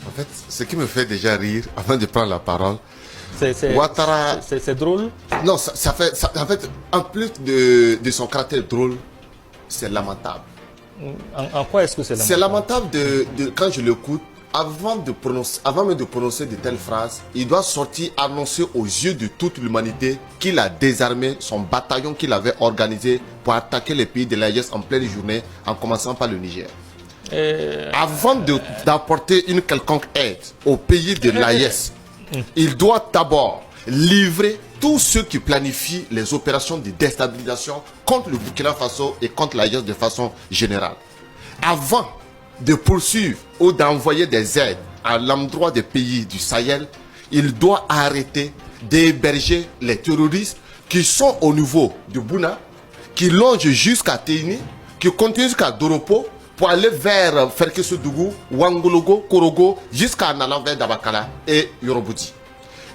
En fait, ce qui me fait déjà rire, avant de prendre la parole, Ouattara... C'est drôle? Non, en fait, en plus de son caractère drôle, c'est lamentable. En quoi est-ce que c'est lamentable? C'est lamentable quand je l'écoute, avant même de prononcer de telles phrases, il doit sortir annoncer aux yeux de toute l'humanité qu'il a désarmé son bataillon qu'il avait organisé pour attaquer les pays de l'AES en pleine journée, en commençant par le Niger. Avant d'apporter une quelconque aide aux pays de l'AES, il doit d'abord livrer tous ceux qui planifient les opérations de déstabilisation contre le Burkina Faso et contre l'AES de façon générale. Avant de poursuivre ou d'envoyer des aides à l'endroit des pays du Sahel, il doit arrêter d'héberger les terroristes qui sont au niveau de Bouna, qui longent jusqu'à Téini, qui continuent jusqu'à Doropo, pour aller vers Ferkesodougou, Wangologo, Korogo, jusqu'à allant vers Dabakala et Yorobouti.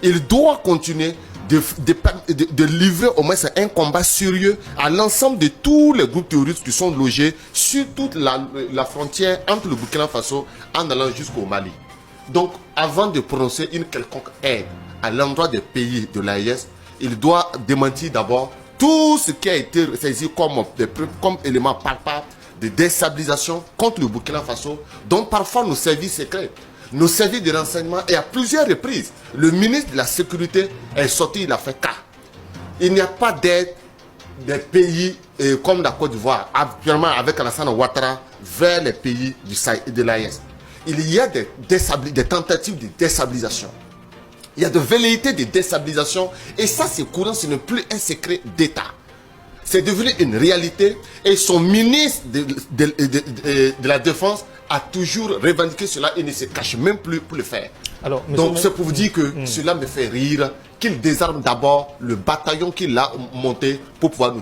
Il doit continuer de livrer au moins un combat sérieux à l'ensemble de tous les groupes terroristes qui sont logés sur toute la frontière entre le Burkina Faso en allant jusqu'au Mali. Donc, avant de prononcer une quelconque aide à l'endroit des pays de l'AES, il doit démentir d'abord tout ce qui a été saisi comme élément palpable de déstabilisation contre le Burkina Faso, dont parfois nos services secrets, nos services de renseignement, et à plusieurs reprises, le ministre de la Sécurité est sorti, il a fait cas. Il n'y a pas d'aide des pays comme la Côte d'Ivoire, actuellement avec Alassane Ouattara, vers les pays de l'AES. Il y a des tentatives de déstabilisation. Il y a de velléités de déstabilisation, et ça c'est courant, ce n'est plus un secret d'État. C'est devenu une réalité, et son ministre de la Défense a toujours revendiqué cela et ne se cache même plus pour le faire. Alors, donc c'est pour vous dire que cela me fait rire, qu'il désarme d'abord le bataillon qu'il a monté pour pouvoir nous